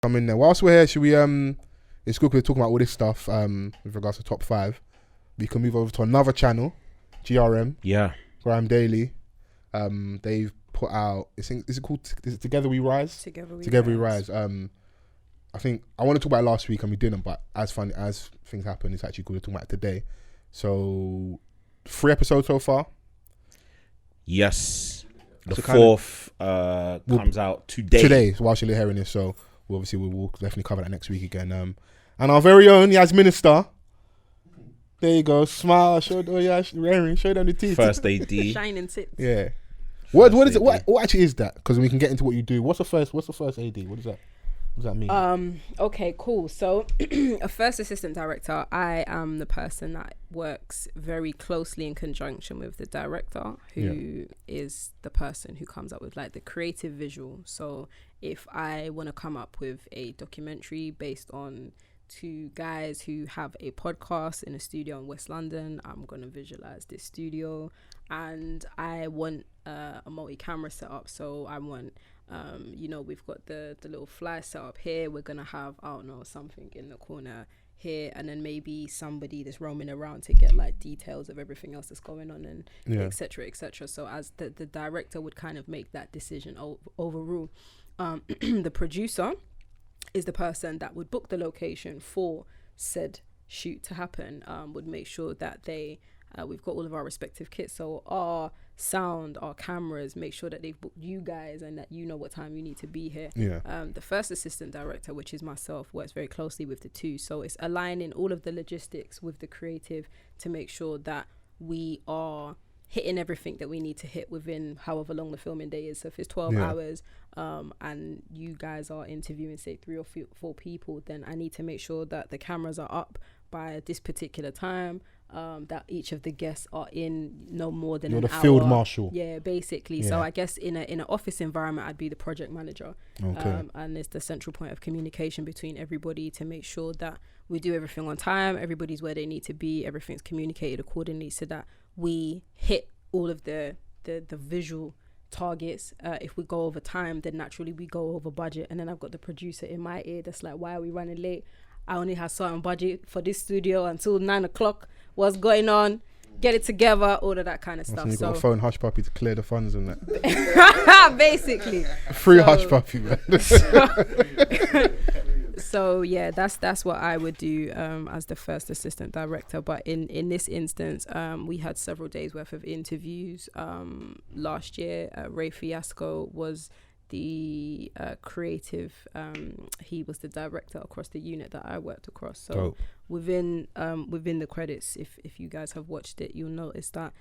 Come in there. Whilst we're here, should we it's good we're talking about all this stuff with regards to top 5. We can move over to another channel, GRM. Yeah. Grime Daily. They've put out is it called Together We Rise? Together We Rise. I think I want to talk about it last week and we didn't, but as things happen, it's actually good to talk about it today. So 3 episodes so far. Yes. The 4th comes out today. Today, whilst you're hearing this, so we'll definitely cover that next week again. And our very own Yazzy Minister. There you go. Smile. Show them the teeth. First AD. Shining tits. Yeah. What is it? What actually is that? Because we can get into what you do. What's the first AD? What does that mean? Okay, cool. So a first assistant director, I am the person that works very closely in conjunction with the director, who is the person who comes up with like the creative visual. So if I want to come up with a documentary based on 2 guys who have a podcast in a studio in West London, I'm going to visualize this studio, and I want a multi-camera setup. So I want we've got the little fly set up here. We're gonna have, I don't know, something in the corner here, and then maybe somebody that's roaming around to get like details of everything else that's going on, and etc. So as the director would kind of make that decision overall. The producer is the person that would book the location for said shoot to happen, would make sure that we've got all of our respective kits, so our sound, our cameras, make sure that they've booked you guys and that you know what time you need to be here. The first assistant director, which is myself, works very closely with the 2, so it's aligning all of the logistics with the creative to make sure that we are hitting everything that we need to hit within however long the filming day is. So if it's 12 hours and you guys are interviewing say 3 or 4 people, then I need to make sure that the cameras are up by this particular time, that each of the guests are in no more than an hour. You're the field marshal. Yeah, basically. So I guess in an office environment, I'd be the project manager. Okay. And it's the central point of communication between everybody to make sure that we do everything on time, everybody's where they need to be, everything's communicated accordingly, so that we hit all of the visual targets. If we go over time, then naturally we go over budget. And then I've got the producer in my ear that's like, why are we running late? I only have certain budget for this studio until 9 o'clock. What's going on? Get it together, all of that kind of stuff. So you got a phone Hush Puppy to clear the funds and that. Basically. Free Hush Puppy, man. So yeah, that's what I would do as the first assistant director. But in this instance, we had several days worth of interviews. Last year, Ray Fiasco was the creative. He was the director across the unit that I worked across. So within the credits, if you guys have watched it, you'll notice that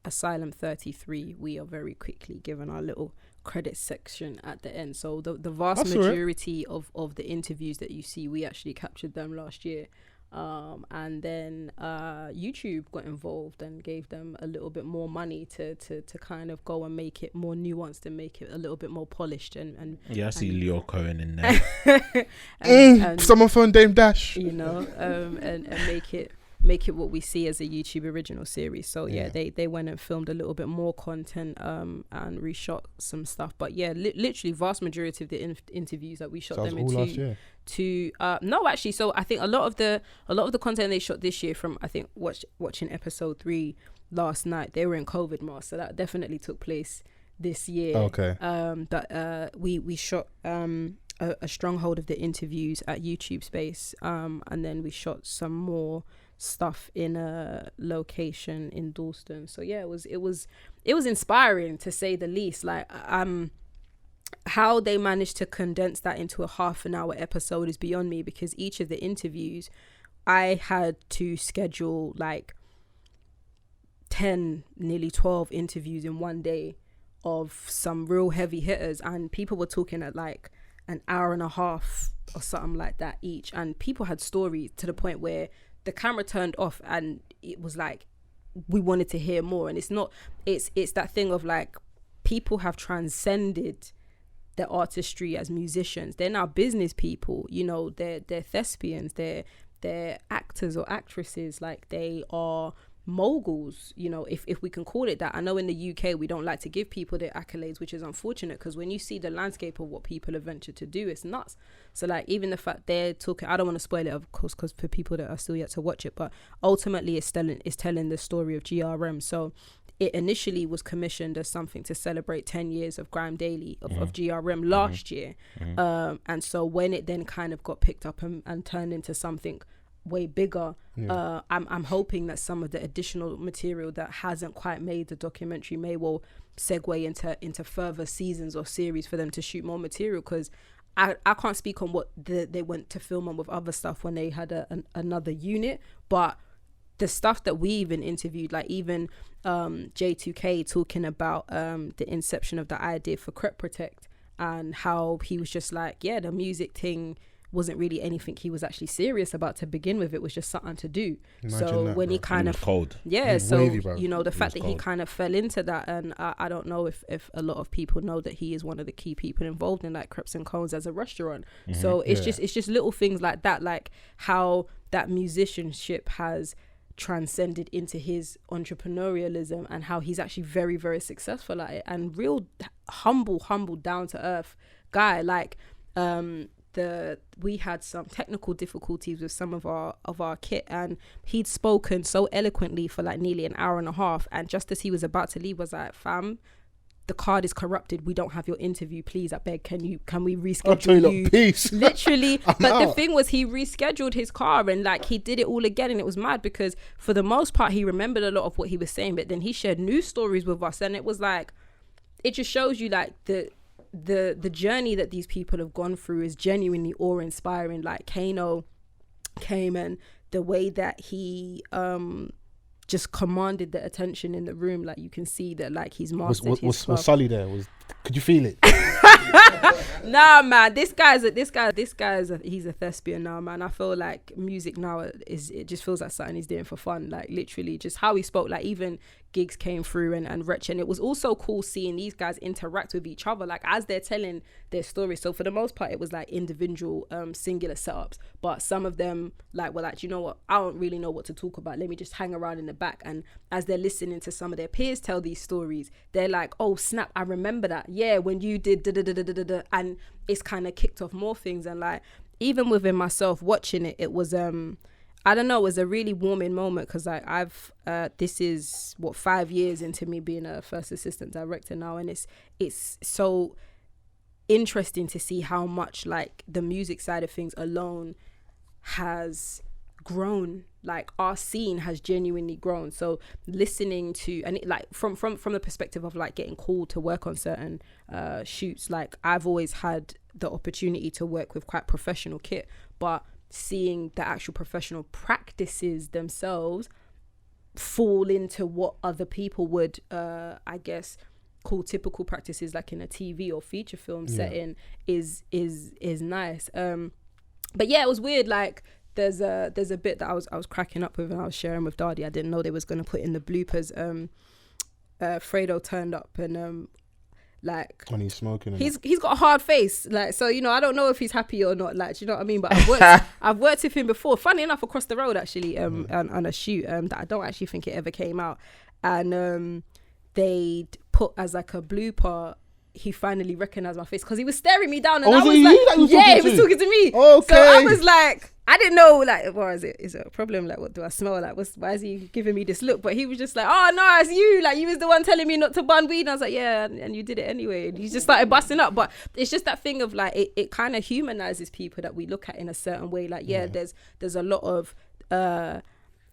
Asylum 33, we are very quickly given our little credit section at the end. So the vast majority of the interviews that you see, we actually captured them last year. And then YouTube got involved and gave them a little bit more money to kind of go and make it more nuanced and make it a little bit more polished and I see Leo Cohen in there. and someone phone Dame Dash, and make it what we see as a YouTube original series. So they went and filmed a little bit more content and reshot some stuff. But literally vast majority of the interviews that we shot them into last year. No, actually, so I think a lot of the content they shot this year, from I think watching episode 3 last night, they were in COVID masks, so that definitely took place this year. Okay. But we shot a stronghold of the interviews at YouTube Space, and then we shot some more stuff in a location in Dalston. So it was inspiring, to say the least. Like how they managed to condense that into a half-an-hour episode is beyond me, because each of the interviews I had to schedule like 10, nearly 12 interviews in one day of some real heavy hitters, and people were talking at like an hour and a half or something like that each, and people had stories to the point where the camera turned off and it was like we wanted to hear more. And it's that thing of like, people have transcended their artistry as musicians. They're now business people, they're thespians, they're actors or actresses. Like, they are moguls, you know, if we can call it that. I know in the UK we don't like to give people their accolades, which is unfortunate, because when you see the landscape of what people have ventured to do, it's nuts. So like even the fact they're talking, I don't want to spoil it of course, because for people that are still yet to watch it, but ultimately it's telling the story of GRM. So it initially was commissioned as something to celebrate 10 years of Grime Daily of GRM last year. And so when it then kind of got picked up and turned into something way bigger, I'm hoping that some of the additional material that hasn't quite made the documentary may well segue into further seasons or series for them to shoot more material, because I can't speak on what they went to film on with other stuff when they had another unit, but the stuff that we even interviewed, like even J2K talking about the inception of the idea for Crep Protect, and how he was just like, yeah, the music thing wasn't really anything he was actually serious about to begin with. It was just something to do. Imagine so that, when he kind of cold, so wavy, you know, the fact that cold. he kind of fell into that, and I don't know if a lot of people know that he is one of the key people involved in like Crepes and Cones as a restaurant. So it's just little things like that, like how that musicianship has transcended into his entrepreneurialism, and how he's actually very, very successful at it, and real humble, down to earth guy. Like we had some technical difficulties with some of our kit, and he'd spoken so eloquently for like nearly an hour and a half, and just as he was about to leave was like, fam, the card is corrupted, we don't have your interview, please, I beg, can we reschedule you? Peace. Literally. But the thing was, he rescheduled his car, and like he did it all again, and it was mad because for the most part he remembered a lot of what he was saying, but then he shared news stories with us, and it was like, it just shows you like the journey that these people have gone through is genuinely awe-inspiring. Like Kano came, and the way that he just commanded the attention in the room, like you can see that like he's mastered his was Sully there? Could you feel it? Nah, man, he's a thespian now, man. I feel like music now it just feels like something he's doing for fun. Like literally just how he spoke, like even gigs came through and Wretch, and it was also cool seeing these guys interact with each other like as they're telling their story. So for the most part it was like individual singular setups, but some of them like were like, you know what, I don't really know what to talk about, let me just hang around in the back. And as they're listening to some of their peers tell these stories, they're like, oh snap, I remember that, yeah, when you did da-da-da-da-da-da, and it's kind of kicked off more things. And like even within myself watching it, it was I don't know, it was a really warming moment, because like I've this is 5 years into me being a first assistant director now, and it's so interesting to see how much like the music side of things alone has grown. Like our scene has genuinely grown. So listening to, and it, like from the perspective of like getting called to work on certain shoots, like I've always had the opportunity to work with quite professional kit, but seeing the actual professional practices themselves fall into what other people would I guess call typical practices, like in a TV or feature film setting, is nice. But yeah, it was weird. Like there's a bit that I was cracking up with, and I was sharing with Dardy. I didn't know they was going to put in the bloopers. Fredo turned up, and like when he's smoking, he's got a hard face, like, so you know, I don't know if he's happy or not, like, do you know what I mean? But I've worked with him before, funny enough, across the road actually, on a shoot that I don't actually think it ever came out, and they put as like a blooper, he finally recognized my face because he was staring me down, and I was like, yeah, he was talking to me. Okay. So I was like, I didn't know, like, what is it a problem? Like, what do I smell? Like, why is he giving me this look? But he was just like, oh no, it's you. Like, you was the one telling me not to bun weed. And I was like, yeah, and you did it anyway. And he just started busting up. But it's just that thing of like, it kind of humanizes people that we look at in a certain way. Like, yeah. there's a lot of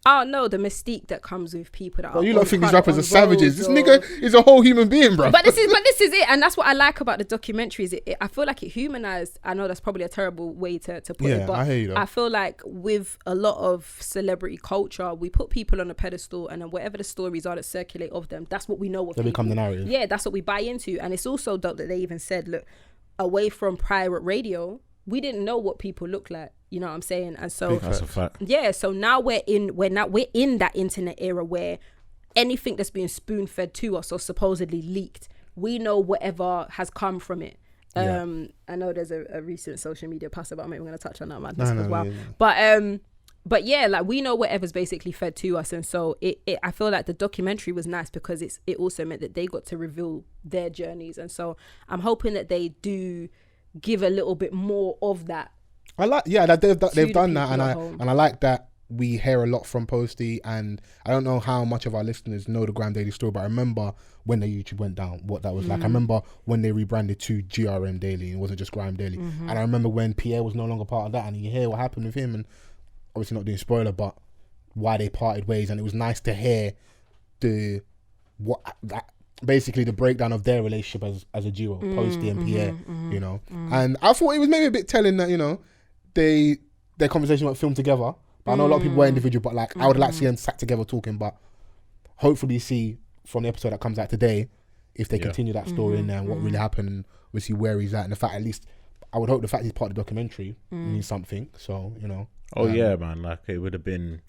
I don't know, the mystique that comes with people that are. You lot think these rappers are savages. This nigga is a whole human being, bro. But this is it, and that's what I like about the documentaries. I feel like it humanized. I know that's probably a terrible way to put it, but I feel like with a lot of celebrity culture, we put people on a pedestal, and then whatever the stories are that circulate of them, that's what we know of. They become the narrative. Yeah, that's what we buy into, and it's also dope that they even said, look, away from pirate radio, we didn't know what people look like. You know what I'm saying? And so that's a fact. Yeah, so now we're in that internet era where anything that's being spoon fed to us or supposedly leaked, we know whatever has come from it. I know there's a recent social media post about, maybe we're going to touch on that madness as well. Yeah. But but yeah, like we know whatever's basically fed to us, and so it I feel like the documentary was nice because it also meant that they got to reveal their journeys, and so I'm hoping that they do give a little bit more of that. I like, yeah, that they've done that, and I like that we hear a lot from Posty, and I don't know how much of our listeners know the Grime Daily story, but I remember when the YouTube went down, what that was like. I remember when they rebranded to GRM Daily, and it wasn't just Grime Daily. And I remember when Pierre was no longer part of that, and you hear what happened with him, and obviously not doing spoiler, but why they parted ways, and it was nice to hear basically the breakdown of their relationship as a duo, Posty and Pierre, you know. And I thought it was maybe a bit telling that, you know, their conversation went filmed together. But I know a lot of people were individual, but like I would like to see them sat together talking. But hopefully see from the episode that comes out today if they continue that story in there and what really happened, and we see where he's at, and the fact, at least I would hope the fact he's part of the documentary means something. So, you know. Oh yeah, man! Like it would have been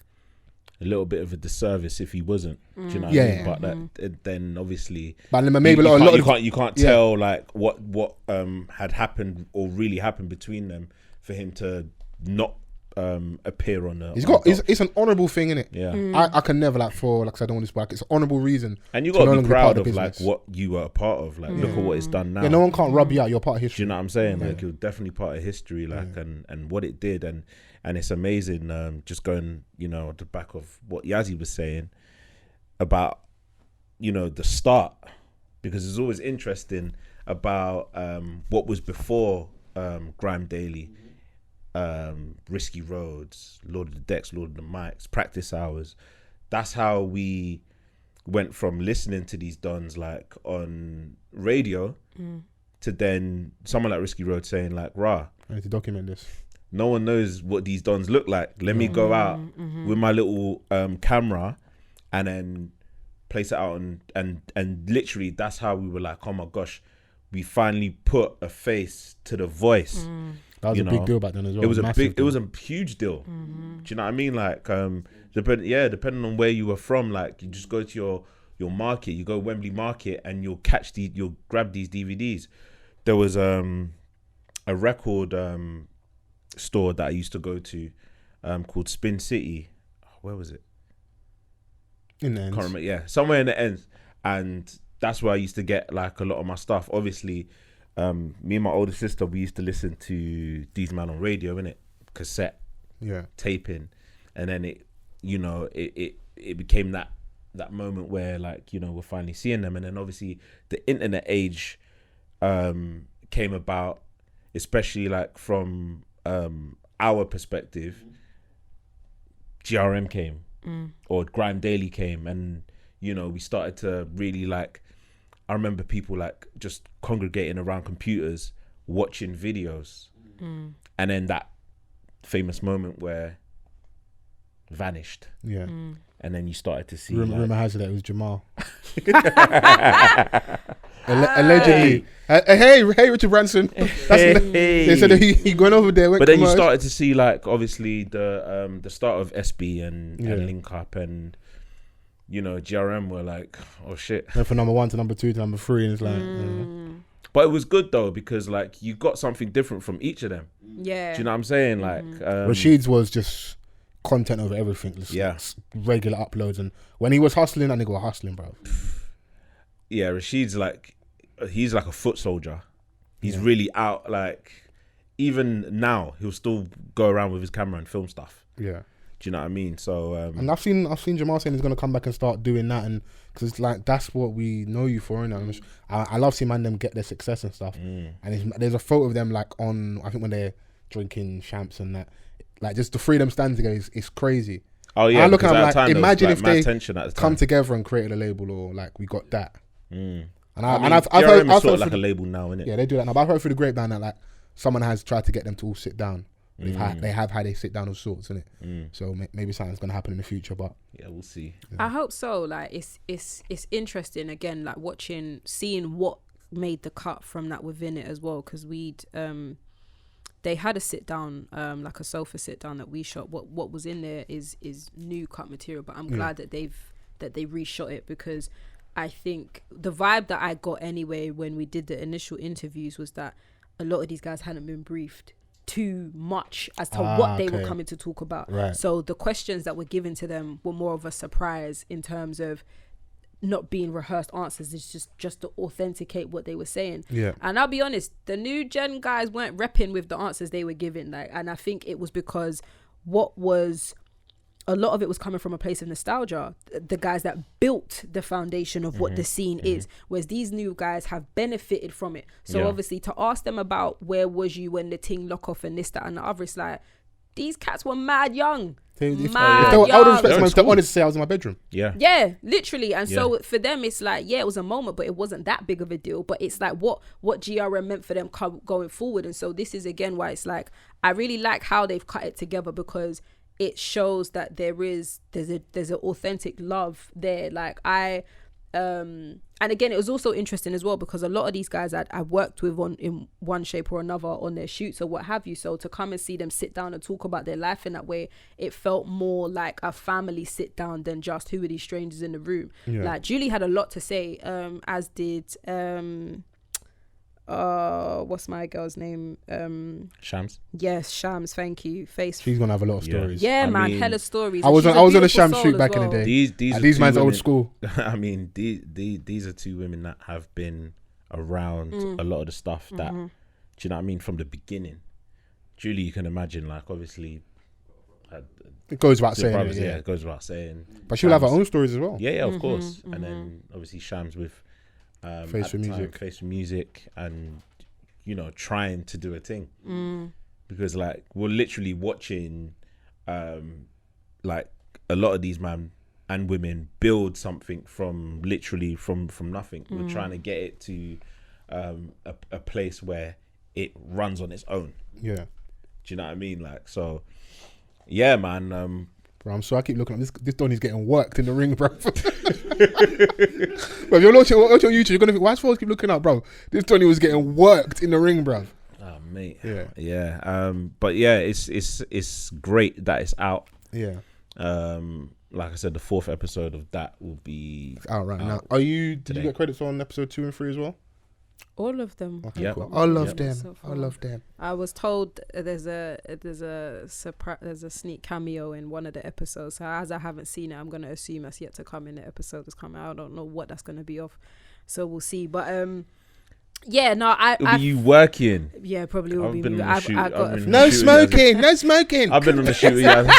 a little bit of a disservice if he wasn't. Do you know what I mean? But that, then obviously, but maybe you can't tell like what had happened or really happened between them for him to not appear on the. It's an honourable thing, isn't it? Yeah. I can never like I don't want this back. It's an honourable reason, and you got to be proud of like what you were a part of. Like look at what it's done now. Yeah, no one can't rub you out. You're part of history. Do you know what I'm saying? Like you're definitely part of history. Like and what it did, and it's amazing. Just going, you know, at the back of what Yazzy was saying about, you know, the start, because it's always interesting about what was before Grime Daily. Risky Roads, Lord of the Decks, Lord of the Mics, Practice Hours. That's how we went from listening to these dons like on radio to then someone like Risky Road saying like, rah, I need to document this. No one knows what these dons look like. Let me go out with my little camera and then place it out, and literally that's how we were like, oh my gosh, we finally put a face to the voice. That was a big deal back then as well. It was a huge deal. Do you know what I mean? Like, depending on where you were from, like you just go to your market, you go Wembley Market, and you'll grab these DVDs. There was a record store that I used to go to called Spin City. Where was it? In the ends. Can't remember. Yeah, somewhere in the ends, and that's where I used to get like a lot of my stuff. Obviously. Me and my older sister, we used to listen to these man on radio, innit? Cassette, taping, and then it became that moment where like, you know, we're finally seeing them, and then obviously the internet age came about, especially like from our perspective. GRM came, or Grime Daily came, and you know, we started to really like. I remember people like just congregating around computers, watching videos, and then that famous moment where vanished. Yeah, and then you started to see. Rumor has it that it was Jamal. Allegedly. Hey, Richard Branson. They said he going over there. But then you started to see like obviously the start of SB and Link Up, and you know, GRM were like, oh shit. Went from number 1 to number 2 to number 3, and it's like. But it was good though, because like you got something different from each of them. Yeah. Do you know what I'm saying? Like Rashid's was just content over everything. Just regular uploads, and when he was hustling, that nigga was hustling, bro. Yeah, Rashid's like, he's like a foot soldier. He's really out. Like even now, he'll still go around with his camera and film stuff. Yeah. Do you know what I mean? So and I've seen Jamal saying he's gonna come back and start doing that, and because it's like that's what we know you for, innit? I love seeing them get their success and stuff. And there's a photo of them like on, I think when they're drinking champs and that, like just the three of them standing together is crazy. Oh yeah, I look at them like, imagine if they come together and created a label, or like we got that. And I've heard sort of like a label now, innit? Yeah, they do that now. But I've heard through the grapevine that like someone has tried to get them to all sit down. They have had a sit down of sorts, innit? So maybe something's gonna happen in the future, but yeah, we'll see. I hope so. Like it's interesting again, like seeing what made the cut from that within it as well, because they had a sit down, like a sofa sit down that we shot. What was in there is new cut material, but I'm glad that they reshot it, because I think the vibe that I got anyway when we did the initial interviews was that a lot of these guys hadn't been briefed. too much as to what they were coming to talk about. Right. So the questions that were given to them were more of a surprise in terms of not being rehearsed answers. It's just to authenticate what they were saying. Yeah. And I'll be honest, the new gen guys weren't repping with the answers they were giving. Like, and I think it was because a lot of it was coming from a place of nostalgia. The guys that built the foundation of what the scene is, whereas these new guys have benefited from it. So obviously to ask them about where was you when the ting lock off and this, that and the other, it's like, these cats were mad young. I would respect them if they wanted to say I was in my bedroom. Yeah, literally. And so for them, it's like, it was a moment, but it wasn't that big of a deal. But it's like what GRM meant for them going forward. And so this is again why it's like, I really like how they've cut it together, because it shows that there's an authentic love there. Like and again, it was also interesting as well, because a lot of these guys I worked with in one shape or another on their shoots or what have you. So to come and see them sit down and talk about their life in that way, it felt more like a family sit down than just who are these strangers in the room. Like Julie had a lot to say, as did what's my girl's name? Shams. Yes, Shams. Thank you. She's gonna have a lot of stories. Yeah, man, hella stories. I was on a Shams shoot back in the day. These man's old school. I mean, these are two women that have been around a lot of the stuff that, do you know what I mean, from the beginning. Julie, you can imagine, like, obviously, it goes without saying. Brothers, it goes without saying. But she'll have her own stories as well. Yeah, of course. And then obviously Shams with Face for Music, and you know, trying to do a thing, because like we're literally watching like a lot of these men and women build something from literally from nothing. We're trying to get it to a place where it runs on its own. Do you know what I mean? Like, so yeah, man. Bro, I'm sorry, I keep looking at this Donny's getting worked in the ring, bro. Bro, if you're watching YouTube, you're gonna think, why does Fols keep looking up, bro? This Donny was getting worked in the ring, bro. Oh, mate. Yeah. But yeah, it's great that it's out. Yeah. Like I said, the 4th episode of that will be out right now. Did you get credits on episode 2 and 3 as well? All of them. Okay, cool. I love them. So I love them. I was told there's a sneak cameo in one of the episodes. So as I haven't seen it, I'm gonna assume that's yet to come in the episode that's coming out. I don't know what that's gonna be of, so we'll see. But it'll be you working. Yeah, probably will be. No smoking. I've been on the shoot with Yazzy.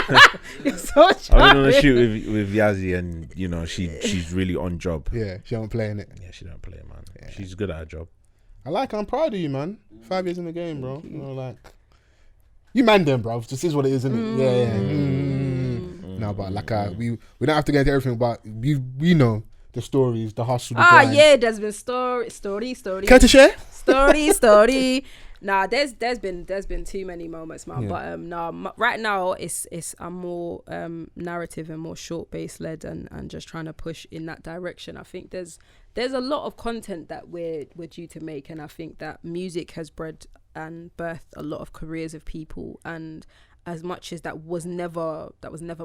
I've been on the shoot with Yazzy, and you know she's really on job. Yeah, she don't play in it. Yeah, she don't play it, man. Yeah. She's good at her job. I like her. I'm proud of you, man. 5 years in the game, bro. You know, like, you man them, bro. This is what it is, isn't it? Yeah. No, but like, we don't have to get into everything, but we know the stories, the hustle, the grind. Yeah, there's been story. Care to share? Story. Nah, there's been too many moments, man. Yeah. But right now I'm more narrative and more short base led, and just trying to push in that direction. I think there's a lot of content that we're due to make, and I think that music has bred and birthed a lot of careers of people. And as much as that was never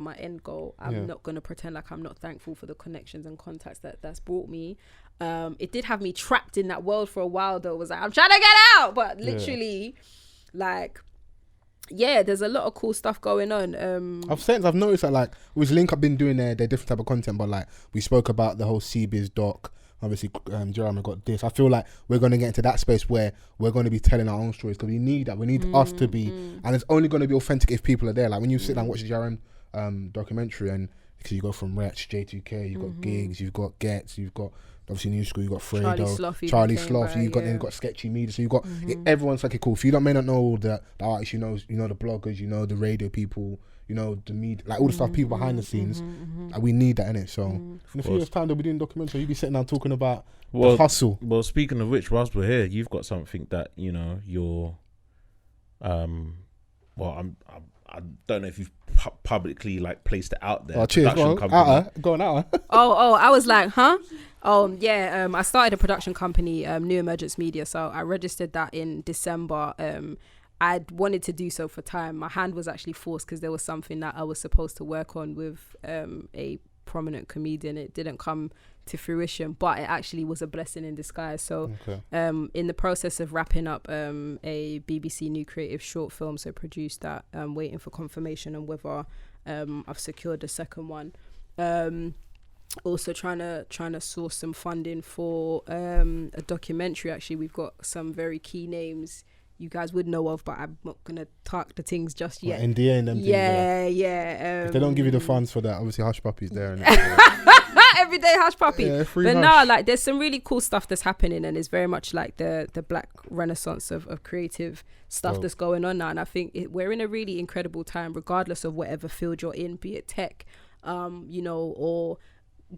my end goal, I'm not going to pretend like I'm not thankful for the connections and contacts that's brought me. It did have me trapped in that world for a while, though. It was like, I'm trying to get out, but literally, there's a lot of cool stuff going on. I've noticed that, like, with Link, I've been doing their different type of content, but like we spoke about the whole CBiz doc. Obviously, GRM got this. I feel like we're going to get into that space where we're going to be telling our own stories, because we need that. We need us to be, and it's only going to be authentic if people are there. Like when you sit down and watch the GRM documentary, and because you go from Wretch, J2K, you've got Gigs, you've got Gets, you've got obviously New School, you've got Fredo, Charlie Sloth, you've got Sketchy Media, so you've got everyone's like, cool. If you may not know the artists, you know the bloggers, you know the radio people, you know the media, like all the stuff, people behind the scenes. Like, we need that in it. So in a few years' time, they'll be doing documentaries. You'll be sitting down talking about the hustle. Well, speaking of which, whilst we're here, you've got something that you're, I don't know if you've publicly like placed it out there. Oh, cheers. Going out. I was like, huh? I started a production company, New Emergence Media. So I registered that in December. I wanted to do so for time. My hand was actually forced because there was something that I was supposed to work on with a prominent comedian. It didn't come to fruition, but it actually was a blessing in disguise. So in the process of wrapping up a BBC New Creative short film, so produced that, waiting for confirmation on whether I've secured a second one. Also trying to source some funding for a documentary. Actually, we've got some very key names you guys would know of, but I'm not gonna talk the things just yet. NDA and them things. Yeah. If they don't give you the funds for that, obviously Hush Puppy's there. And Everyday Hush Puppy. Yeah, but no, like there's some really cool stuff that's happening, and it's very much like the black renaissance of creative stuff that's going on now. And I think we're in a really incredible time, regardless of whatever field you're in, be it tech, or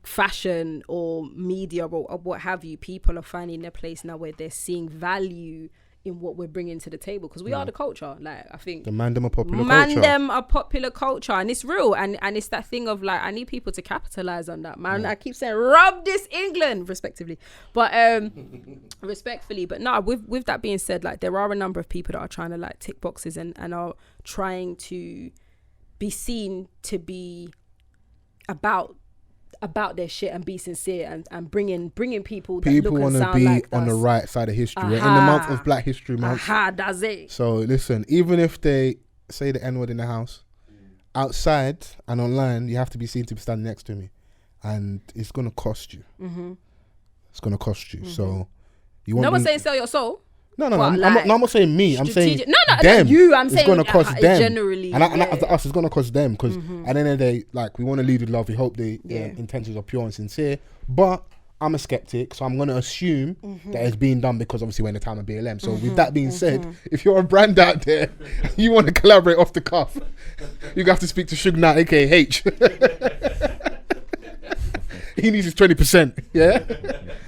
fashion or media or what have you. People are finding their place now where they're seeing value in what we're bringing to the table, because we are the culture. Like, I think the mandem are popular culture, and it's real, and it's that thing of like, I need people to capitalize on that, man. I keep saying rub this England respectively, but respectfully, but no, with that being said, like there are a number of people that are trying to like tick boxes and are trying to be seen to be about their shit and be sincere and bringing people that look and sound be like on us. the right side of history. We're in the month of Black History Month. That's it. So listen, even if they say the N-word in the house, outside and online, you have to be seen to be standing next to me, and it's gonna cost you. It's gonna cost you. So you want? No one's saying sell your soul. No, I'm not saying me. I'm saying them. You. I'm saying it's gonna cost them generally, and after us, it's gonna cost them, because at the end of the day, like, we want to lead with love. We hope their intentions are pure and sincere. But I'm a skeptic, so I'm gonna assume that it's being done because obviously we're in the time of BLM. So with that being said, if you're a brand out there, you want to collaborate off the cuff, you have to speak to Suge Knight, aka H. He needs his 20%. Yeah.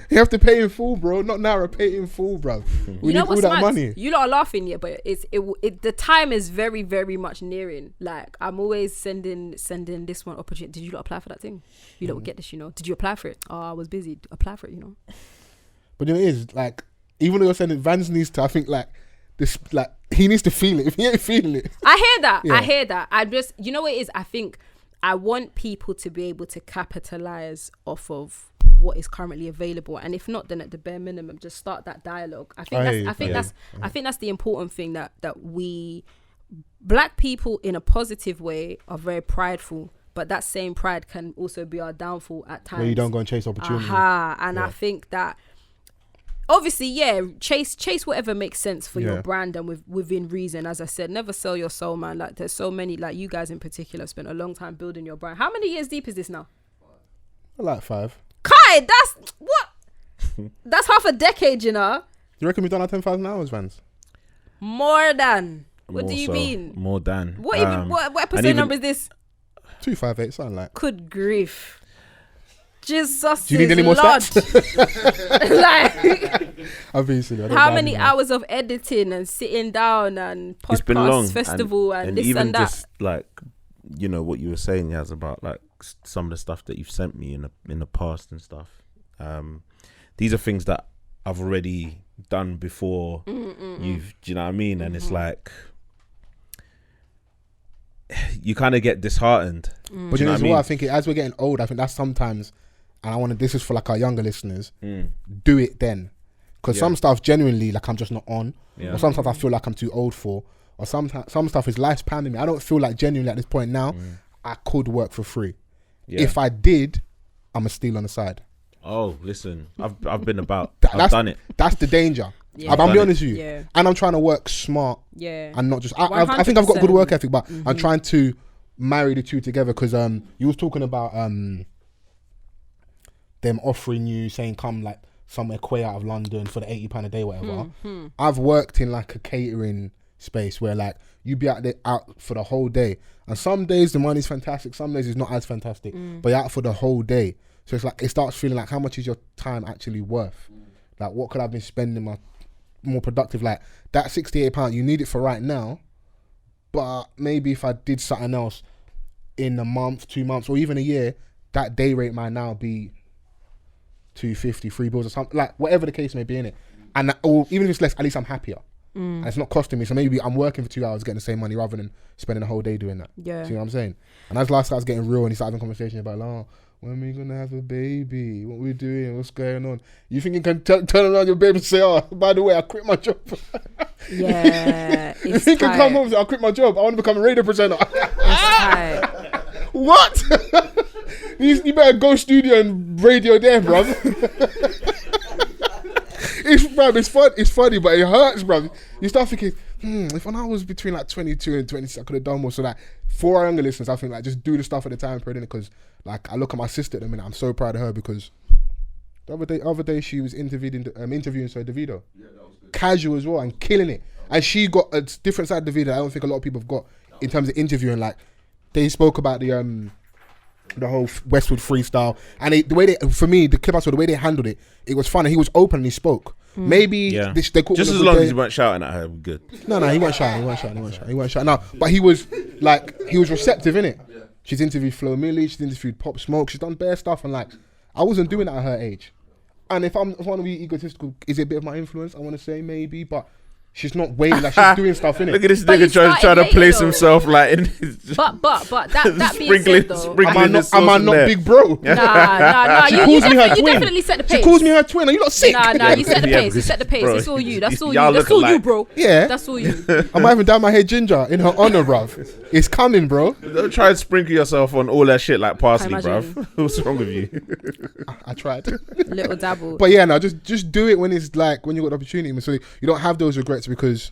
You have to pay in full, bro. Not now, pay in full, bro. We need all that money. You lot are laughing, yeah, but the time is very, very much nearing. Like, I'm always sending this one opportunity. Did you lot apply for that thing? You lot will get this, Did you apply for it? Oh, I was busy. Apply for it, But it is like, even though you're saying it, Vans needs to, I think, like, this, like, he needs to feel it. If he ain't feeling it, I hear that. I just, what it is, I think I want people to be able to capitalize off of what is currently available, and if not, then at the bare minimum, just start that dialogue. I think that's the important thing, that we Black people in a positive way are very prideful, but that same pride can also be our downfall at times. Where you don't go and chase opportunity. I think that obviously, chase whatever makes sense for your brand and within reason. As I said, never sell your soul, man. Like, there's so many, like, you guys in particular have spent a long time building your brand. How many years deep is this now? Like 5. Kai, that's what? That's half a decade, You reckon we've done our 10,000 hours, Vans? More than. What do you mean? More than. What episode number is this? 258, something like. Good grief. Jesus. Do you need any more stats? Like, obviously. How many hours of editing and sitting down and podcast, it's been long. festival and this even and that. Just like, what you were saying, Yaz, about like some of the stuff that you've sent me in the past and stuff. These are things that I've already done before. Do you know what I mean? And it's like, you kind of get disheartened. But you know what I think? As we're getting old, I think that's sometimes, and this is for like our younger listeners, do it then. Because some stuff genuinely, like, I'm just not on. Or some stuff I feel like I'm too old for. Or some stuff is life's pounding me. I don't feel like genuinely at this point now, I could work for free. If I did, I'm a steal on the side. Oh, listen, I've been about. I've done it. That's the danger. I'll be honest with you. And I'm trying to work smart. And not just. I think I've got good work ethic, but I'm trying to marry the two together. Because you was talking about them offering you, saying come like somewhere quay out of London for the £80 a day, whatever. I've worked in like a catering space where like you be out for the whole day, and some days the money's fantastic, some days it's not as fantastic, but you're out for the whole day. So it's like, it starts feeling like, how much is your time actually worth? Like, what could I have been spending my more productive? Like, that £68, you need it for right now, but maybe if I did something else in a month, 2 months, or even a year, that day rate might now be 250, £3 or something, like whatever the case may be in it. And or even if it's less, at least I'm happier. And it's not costing me. So maybe I'm working for 2 hours getting the same money rather than spending a whole day doing that. Do you know what I'm saying? And as last I was getting real and he started having a conversation about, when we gonna have a baby? What we doing? What's going on? You think you can turn around your baby and say, oh, by the way, I quit my job? Yeah, you think you can come home and say, I quit my job. I want to become a radio presenter. What? You better go studio and radio there, bruv. It's funny, but it hurts, bruv. You start thinking, if when I was between like 22 and 26, I could have done more. So like, for our younger listeners, I think like just do the stuff at the time period, because like I look at my sister at the minute, I'm so proud of her, because the other day she was interviewing Davido. Yeah, that was good. Casual as well and killing it. And she got a different side of Davido I don't think a lot of people have got in terms of interviewing. Like they spoke about the whole Westwood freestyle, and the clip I saw, the way they handled it, it was fun. And he was open and he spoke. Maybe they caught just as long as you weren't shouting at her, good. No, he weren't shouting. No, but he was receptive, innit? Yeah. She's interviewed Flo Milli, she's interviewed Pop Smoke, she's done bare stuff, and like I wasn't doing that at her age. And if I want to be egotistical, is it a bit of my influence? I want to say maybe, but she's not waiting, like she's doing stuff, innit? Look at this nigga trying to place himself like in his but that being said though, am I not big bro? Nah. You definitely set the pace. She calls me her twin. Are you not sick? Nah, you set the pace. You set the pace. Bro, it's all you. That's all you. That's all you, bro. Yeah. That's all you. I might even dye my hair ginger in her honor, bruv. It's coming, bro. Don't try and sprinkle yourself on all that shit like parsley, bruv. What's wrong with you? I tried. Little dabble. But yeah, no, just do it when it's like when you got the opportunity, so you don't have those regrets, because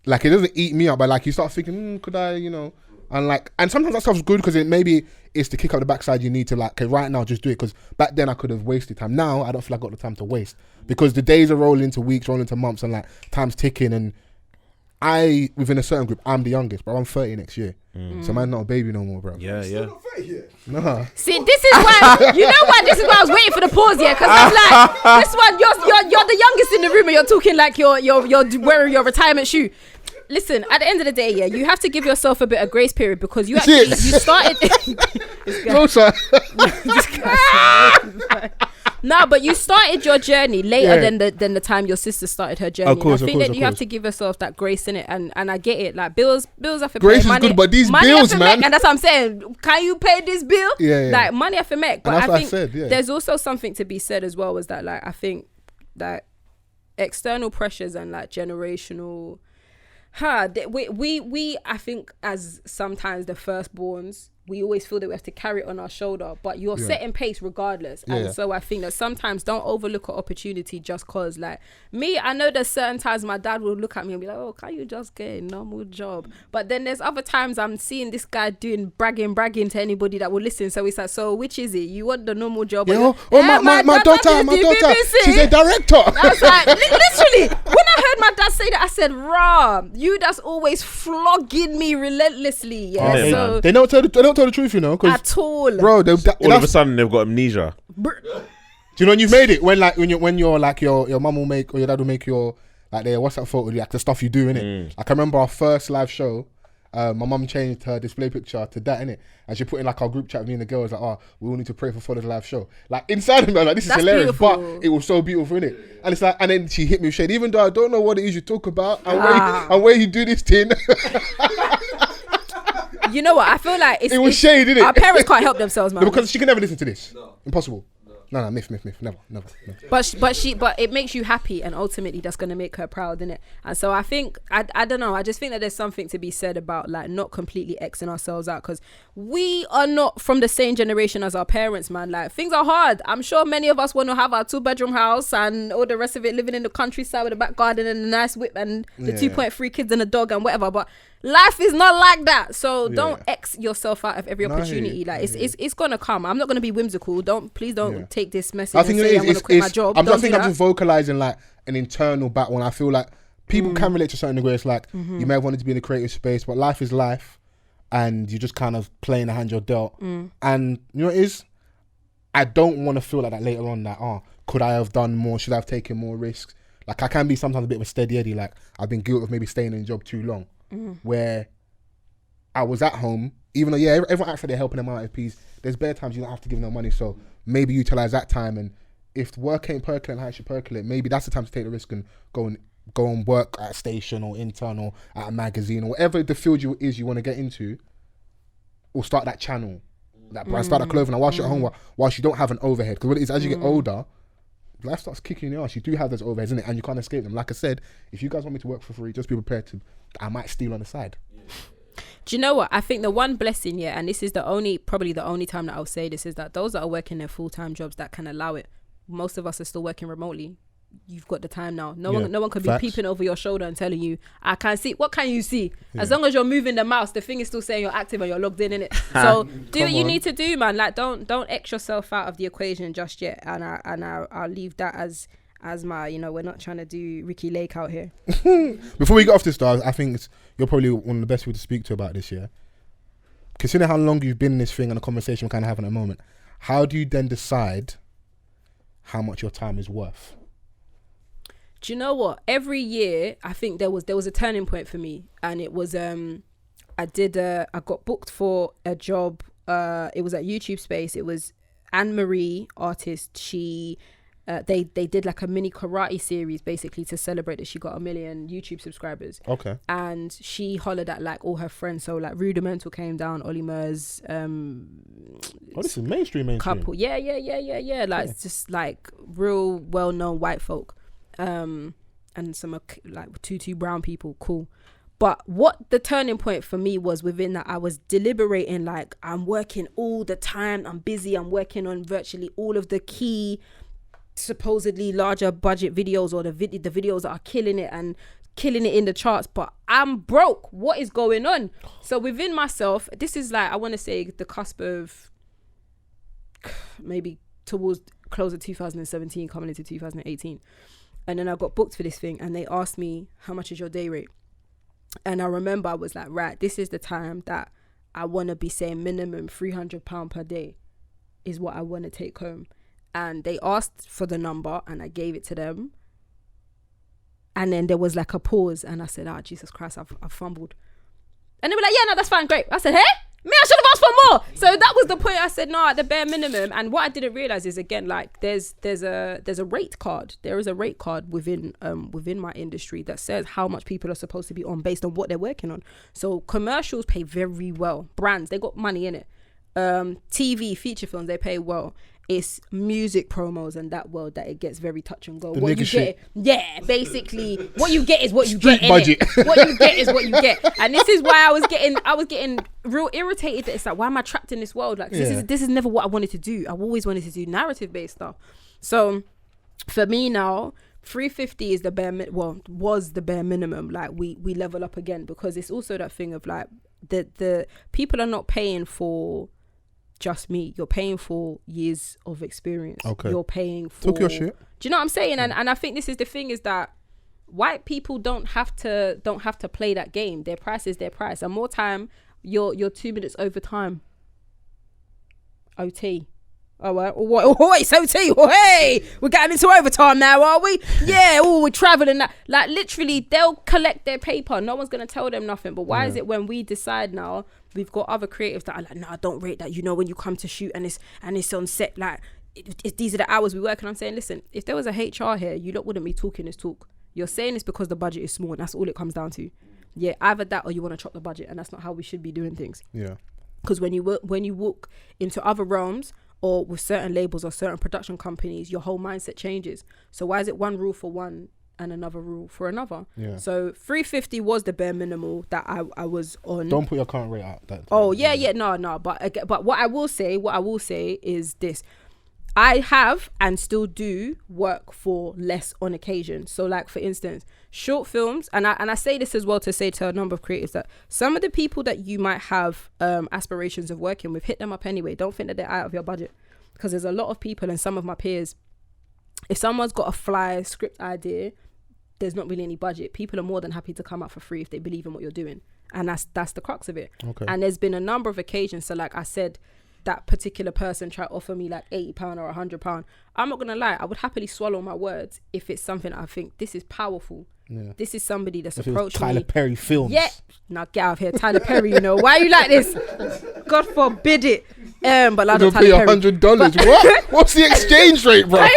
like it doesn't eat me up, but like you start thinking, could I, and sometimes that stuff's good, because maybe it's to kick up the backside you need to, like, okay, right now just do it, because back then I could have wasted time. Now I don't feel like I got the time to waste, because the days are rolling into weeks, rolling into months, and like time's ticking, and within a certain group, I'm the youngest, but I'm 30 next year. So man's not a baby no more, bro. Yeah. Nah. See, this is why this is why I was waiting for the pause here, because I'm like, this one, you're the youngest in the room, and you're talking like you're wearing your retirement shoe. Listen, at the end of the day, you have to give yourself a bit of grace period, because you started. No, sir. No, but you started your journey later than the time your sister started her journey. Of course, I think that you have to give yourself that grace in it, and I get it. Like bills have to pay. Grace is good, but these bills, man. And that's what I'm saying. Can you pay this bill? Yeah. Like money have to make. But I think there's also something to be said as well. Was that like I think that external pressures and like generational. We I think as sometimes the firstborns, we always feel that we have to carry it on our shoulder, but you're setting pace regardless. And so I think that sometimes don't overlook an opportunity just cause, like me, I know there's certain times my dad will look at me and be like, oh, can you just get a normal job? But then there's other times I'm seeing this guy doing bragging to anybody that will listen. So it's like, so which is it? You want the normal job? My daughter, she's a director. I was like, literally, when I heard my dad say that, I said, rah, you that's always flogging me relentlessly. Yeah, so they don't tell the truth, at all, bro. All of a sudden they've got amnesia. Do you know when you've made it? When you're like your mum will make, or your dad will make your like their WhatsApp photo, like the stuff you do, innit? Like I remember our first live show. My mum changed her display picture to that, innit? And she put in like our group chat with me and the girls, like, we all need to pray for the live show. Like inside of me, like, this is hilarious, beautiful. But it was so beautiful, innit? And it's like, and then she hit me with shade, even though I don't know what it is you talk about and where you do this thing. You know what? I feel like it was shade, innit? Our parents can't help themselves, man. No, because she can never listen to this. No. Impossible. No, myth, never. But it makes you happy, and ultimately that's gonna make her proud, innit? And so I think I don't know. I just think that there's something to be said about like not completely Xing ourselves out, because we are not from the same generation as our parents, man. Like things are hard. I'm sure many of us want to have our 2-bedroom house and all the rest of it, living in the countryside with a back garden and a nice whip and the 2.3 kids and a dog and whatever. But life is not like that. So don't X yourself out of every opportunity. Like it's gonna come. I'm not gonna be whimsical. Please don't take this message and say I'm gonna quit my job. I think I'm just vocalizing like an internal battle, and I feel like people can relate to a certain degree. It's like you may have wanted to be in a creative space, but life is life, and you're just kind of playing the hand you're dealt. And you know what it is? I don't want to feel like that later on, that could I have done more? Should I have taken more risks? Like I can be sometimes a bit of a steady Eddie. Like I've been guilty of maybe staying in a job too long, where I was at home, even though everyone acts like they're helping them out at peace. There's bare times you don't have to give them money, so maybe utilize that time. And if work ain't percolating how it should percolate, maybe that's the time to take the risk and go and work at a station or intern or at a magazine or whatever the field you want to get into, or start that channel. Like, but I start that clothing, I wash it at home whilst you don't have an overhead. Because what it is, as you get older, life starts kicking you in the ass. You do have those overheads, innit? And you can't escape them. Like I said, if you guys want me to work for free, just be prepared to, I might steal on the side. Do you know what? I think the one blessing, and this is probably the only time that I'll say this, is that those that are working their full-time jobs that can allow it, most of us are still working remotely. You've got the time now. No one could be peeping over your shoulder and telling you, I can't see. What can you see? As long as you're moving the mouse, the thing is still saying you're active and you're logged in it. So do what you need to do, man. Like, don't X yourself out of the equation just yet. And I'll leave that as my, we're not trying to do Ricky Lake out here. Before we get off this, though, I think you're probably one of the best people to speak to about this, yeah? Considering how long you've been in this thing and the conversation we're kind of having at the moment, how do you then decide how much your time is worth? Do you know what? Every year, I think there was a turning point for me, and it was I got booked for a job. It was at YouTube Space. It was Anne Marie, artist. She they did like a mini karate series basically to celebrate that she got 1 million YouTube subscribers. Okay. And she hollered at like all her friends. So like Rudimental came down, Ollie Murs. This is mainstream. Couple. Yeah. Like it's just like real well-known white folk. And some like two brown people, cool. But what the turning point for me was within that, I was deliberating, like, I'm working all the time, I'm busy, I'm working on virtually all of the key supposedly larger budget videos, or the videos that are killing it in the charts, but I'm broke. What is going on? So within myself, this is like, I want to say the cusp of maybe towards close of 2017 coming into 2018. And then I got booked for this thing, and they asked me, how much is your day rate? And I remember I was like, right, this is the time that I want to be saying minimum £300 per day is what I want to take home. And they asked for the number, and I gave it to them. And then there was like a pause, and I said, Jesus Christ, I've fumbled. And they were like, yeah, no, that's fine, great. I said, hey? Me, I should have asked for more. So that was the point. I said, no, at the bare minimum. And what I didn't realize is, again, like there's a rate card. There is a rate card within my industry that says how much people are supposed to be on based on what they're working on. So commercials pay very well. Brands, they got money in it. TV, feature films, they pay well. It's music promos and that world that it gets very touch and go. What you get, basically, what you get is what you get. What you get is what you get. And this is why I was getting real irritated that it's like, why am I trapped in this world? Like, this is never what I wanted to do. I've always wanted to do narrative based stuff. So for me now, 350 is was the bare minimum. Like we level up again, because it's also that thing of like the people are not paying for just me. You're paying for years of experience. Okay. You're paying for. Talk your shit. Do you know what I'm saying? And I think this is the thing, is that white people don't have to play that game. Their price is their price. And more time, you're 2 minutes over time. OT. Oh, it's OT. Oh, hey, we're getting into overtime now, are we? Yeah. Oh, we're traveling. Like literally, they'll collect their paper. No one's gonna tell them nothing. But why is it when we decide now, we've got other creatives that are like, no, I don't rate that. When you come to shoot and it's on set, like these are the hours we work. And I'm saying, listen, if there was a HR here, you lot wouldn't be talking this talk. You're saying it's because the budget is small, and that's all it comes down to. Yeah, either that or you want to chop the budget, and that's not how we should be doing things. Yeah. Because when you walk into other realms, or with certain labels or certain production companies, your whole mindset changes. So why is it one rule for one and another rule for another? Yeah. So 350 was the bare minimal that I was on. Don't put your current rate out. No. But what I will say is this. I have and still do work for less on occasion. So like, for instance, short films, and I say this as well to say to a number of creatives that some of the people that you might have aspirations of working with, hit them up anyway. Don't think that they're out of your budget, because there's a lot of people, and some of my peers, if someone's got a fly script idea, there's not really any budget. People are more than happy to come out for free if they believe in what you're doing. And that's the crux of it. Okay. And there's been a number of occasions. So like I said, that particular person try to offer me like £80 or £100. I'm not gonna lie, I would happily swallow my words if it's something I think this is powerful. Yeah. This is somebody that's approached me. Tyler Perry films. Yeah. Now get out of here, Tyler Perry. Why are you like this? God forbid it. But I don't pay $100. What? What's the exchange rate, bro?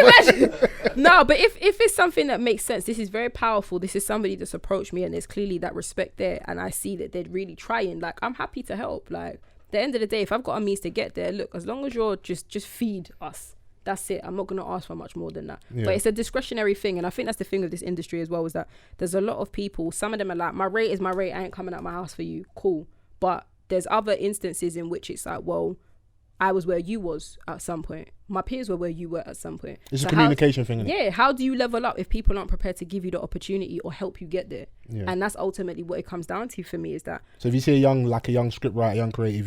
No, but if it's something that makes sense, this is very powerful. This is somebody that's approached me, and there's clearly that respect there, and I see that they're really trying. Like, I'm happy to help. Like, the end of the day, if I've got a means to get there, look, as long as you're just feed us, that's it. I'm not going to ask for much more than that. Yeah. But it's a discretionary thing. And I think that's the thing with this industry as well, is that there's a lot of people, some of them are like, my rate is my rate. I ain't coming out my house for you. Cool. But there's other instances in which it's like, well, I was where you was at some point. My peers were where you were at some point. It's a communication thing, isn't it? Yeah. How do you level up if people aren't prepared to give you the opportunity or help you get there? Yeah. And that's ultimately what it comes down to for me, is that. So if you see a young script writer, young creative,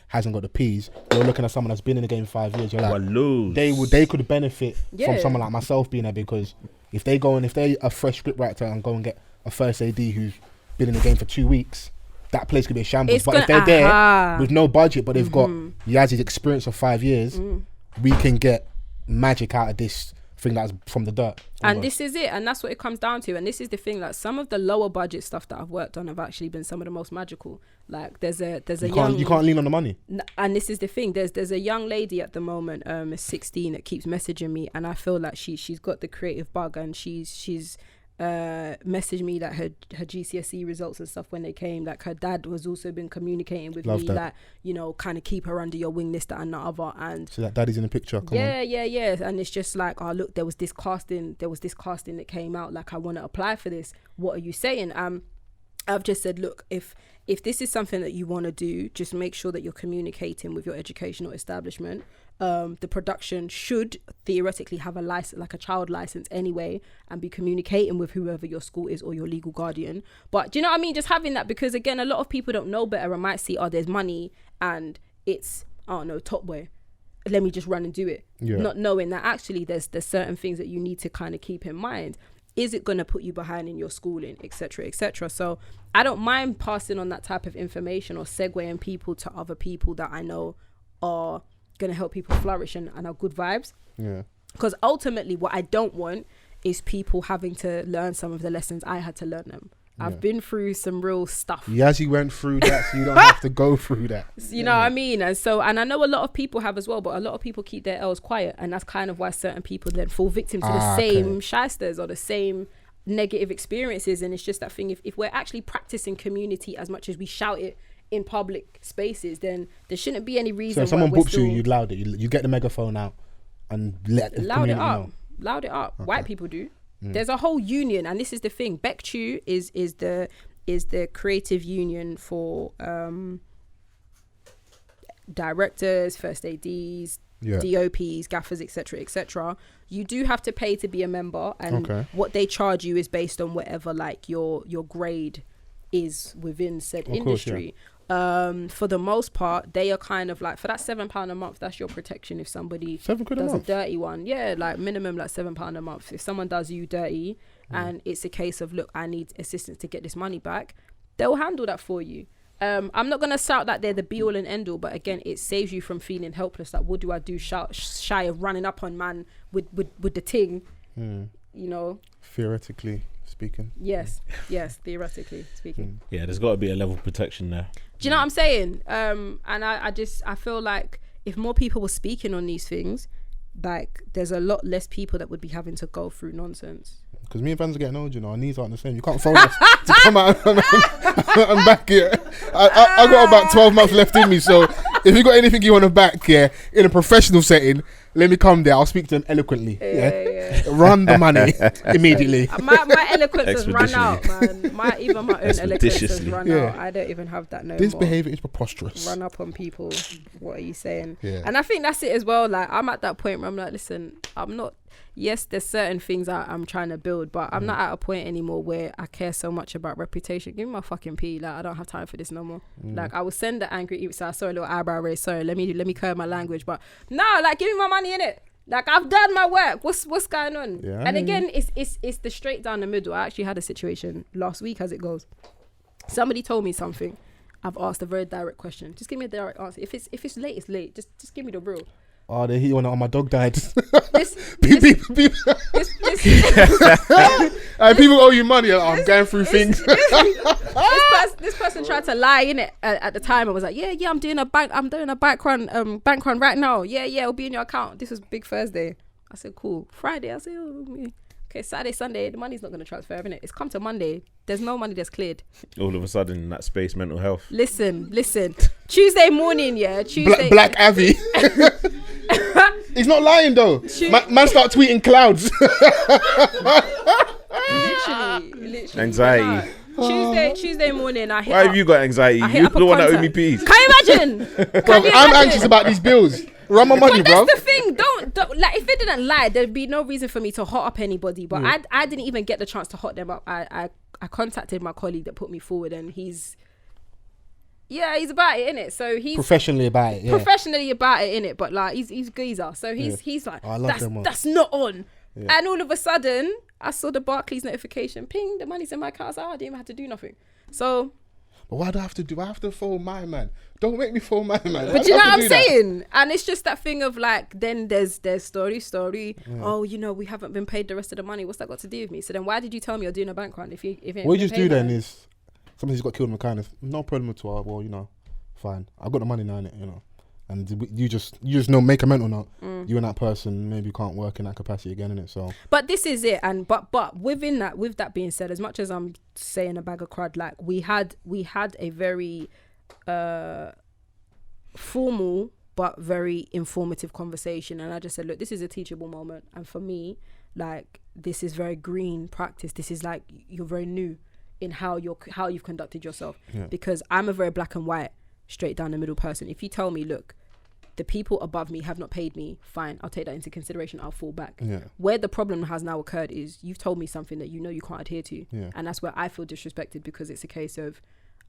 hasn't got the P's, you're looking at someone that's been in the game 5 years, you're like, they could benefit from someone like myself being there, because if they're a fresh script writer and go and get a first AD who's been in the game for 2 weeks, that place could be a shambles. But if they're there with no budget, but they've got Yazzy's experience of 5 years, we can get magic out of this thing that's from the dirt. And this is it. And that's what it comes down to. And this is the thing, like some of the lower budget stuff that I've worked on have actually been some of the most magical. Like there's a you can't lean on the money. And this is the thing. There's a young lady at the moment, 16, that keeps messaging me, and I feel like she's got the creative bug, and she's messaged me like her GCSE results and stuff when they came. Like her dad was also been communicating with me, like, you know, kind of keep her under your wing, this, that and the other. And so that daddy's in the picture. Yeah. And it's just like, oh look, there was this casting that came out, like I want to apply for this. What are you saying? I've just said, look, if this is something that you want to do, just make sure that you're communicating with your educational establishment. The production should theoretically have a license, like a child license anyway, and be communicating with whoever your school is or your legal guardian. But do you know what I mean? Just having that, because again, a lot of people don't know better and might see, oh, there's money and it's, oh no, top boy, let me just run and do it. Yeah. Not knowing that actually there's certain things that you need to kind of keep in mind. Is it going to put you behind in your schooling, etc., etc.? So I don't mind passing on that type of information or segueing people to other people that I know are going to help people flourish and are good vibes. Yeah. Because ultimately what I don't want is people having to learn some of the lessons I had to learn them. I've been through some real stuff. Yazzy went through that, so you don't have to go through that. You know what I mean? And I know a lot of people have as well, but a lot of people keep their L's quiet, and that's kind of why certain people then fall victim to the same shysters or the same negative experiences. And it's just that thing, if we're actually practicing community as much as we shout it in public spaces, then there shouldn't be any reason. So if someone books you, you loud it. You get the megaphone out and let the loud community know. Loud it up. Okay. White people do. There's a whole union, and this is the thing. BECTU is the creative union for directors, first ADs, DOPs, gaffers, etc., etc. You do have to pay to be a member, and what they charge you is based on whatever like your grade is within said industry. For the most part, they are kind of like, for that £7 a month, that's your protection if somebody does a dirty one. Yeah, like minimum like £7 a month. If someone does you dirty and it's a case of, look, I need assistance to get this money back, they'll handle that for you. I'm not gonna shout that they're the be all and end all, but again, it saves you from feeling helpless. Like, what do I do? Shy of running up on man with the ting, you know. Theoretically speaking. Yes, theoretically speaking. Yeah, there's got to be a level of protection there. Do you know what I'm saying? And I feel like if more people were speaking on these things, like there's a lot less people that would be having to go through nonsense. Because me and Vans are getting old, you know, our knees aren't the same. You can't phone us to come out and I'm back here. I got about 12 months left in me, so if you got anything you want to back here in a professional setting, let me come there. I'll speak to them eloquently. Yeah. Run the money immediately. My eloquence has run out, man. Even my own eloquence has run out. I don't even have that no This more. behaviour is preposterous. Run up on people. What are you saying? Yeah. And I think that's it as well. Like, I'm at that point where I'm like, listen, I'm not. Yes, there's certain things I'm trying to build, but I'm not at a point anymore where I care so much about reputation. Give me my fucking pee. Like, I don't have time for this no more. Like, I will send the angry. So I saw a little eyebrow raise. Sorry, let me curb my language. But no, like, give me my money in it. Like, I've done my work. What's going on? Yeah, and again, it's the straight down the middle. I actually had a situation last week, as it goes. Somebody told me something. I've asked a very direct question. Just give me a direct answer. If it's late, it's late. Just give me the real. Oh, they hit you on my dog died. People owe you money. I'm going through things. This person tried to lie in it at the time. I was like, yeah, I'm doing a bank run right now. Yeah, it'll be in your account. This was big Thursday. I said, cool. Friday, I said, okay, Saturday, Sunday, the money's not going to transfer, innit? It's come to Monday. There's no money that's cleared. All of a sudden, in that space, mental health. Listen. Tuesday morning, yeah. Tuesday. Black Avi. He's not lying though. Man start tweeting clouds. Literally. Anxiety. Tuesday morning, I hit Why have you got anxiety? You're the one that owe me peace. Can you imagine? I'm anxious about these bills. Run my money, bro. That's the thing. Don't like. If it didn't lie, there'd be no reason for me to hot up anybody. But I didn't even get the chance to hot them up. I contacted my colleague that put me forward, and he's about it, innit? So he's professionally about it, innit? But like he's geezer. So he's like, that's not on. Yeah. And all of a sudden, I saw the Barclays notification. Ping, the money's in my account. I was like, I didn't even have to do nothing. So. But why do I have to do? I have to phone my man. Don't make me phone my man. But you know what I'm saying? And it's just that thing of like, then there's story. Yeah. Oh, we haven't been paid the rest of the money. What's that got to do with me? So then why did you tell me you're doing a bank run if you what you just do then is somebody's got killed in the kindness. No problem at all. Well, fine. I've got the money now, innit? And you just know, make a mental note. You and that person maybe can't work in that capacity again, innit? So. But this is it, and but within that, with that being said, as much as I'm saying a bag of crud, like we had a very formal but very informative conversation, and I just said, look, this is a teachable moment, and for me, like, this is very green practice. This is like, you're very new in how you've conducted yourself, because I'm a very black and white, straight down the middle person. If you tell me, look, the people above me have not paid me, fine, I'll take that into consideration, I'll fall back. Where the problem has now occurred is you've told me something that you can't adhere to, and that's where I feel disrespected, because it's a case of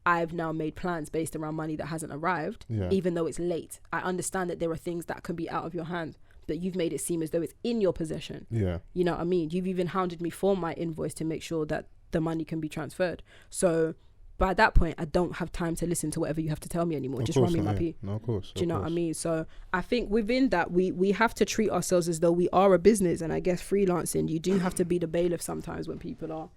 I've now made plans based around money that hasn't arrived, even though it's late. I understand that there are things that can be out of your hand, but you've made it seem as though it's in your possession. You know what I mean? You've even hounded me for my invoice to make sure that the money can be transferred. So by that point, I don't have time to listen to whatever you have to tell me anymore. Just run me my pee. No, of course. Do you know what I mean? So I think within that, we have to treat ourselves as though we are a business. And I guess freelancing, you do have to be the bailiff sometimes when people are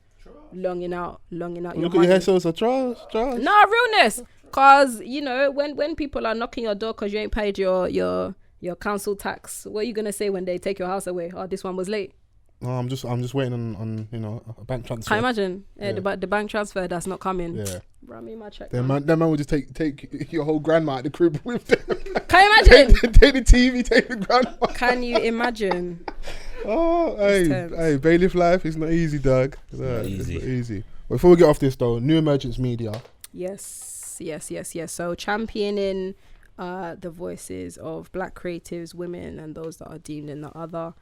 longing out your money. Look at your hair, so it's a trust. No, realness. Because, when people are knocking your door because you ain't paid your council tax, what are you going to say when they take your house away? Oh, this one was late. No, I'm just waiting on a bank transfer. Can you imagine? The bank transfer that's not coming. Run me my check. That man will just take your whole grandma at the crib with them. Can you imagine? take the TV, take the grandma. Can you imagine? Oh, hey, bailiff life is not easy, dog. It's not easy. Before we get off this though, New Emergence Media. Yes. So championing the voices of black creatives, women, and those that are deemed in the other.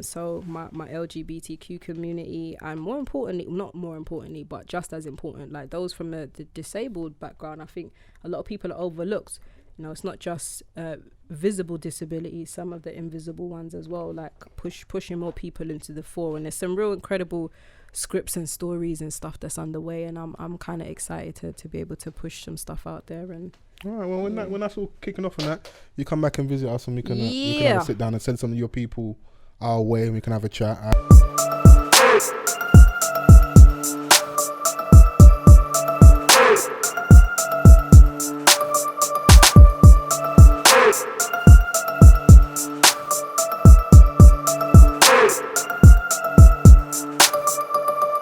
So my LGBTQ community, and not more importantly, but just as important, like those from the disabled background, I think a lot of people are overlooked. It's not just visible disabilities, some of the invisible ones as well, like pushing more people into the fore. And there's some real incredible scripts and stories and stuff that's underway, and I'm kind of excited to be able to push some stuff out there. And all right, well, when that's all kicking off on that, you come back and visit us, and we can have a sit down and send some of your people our way, and we can have a chat.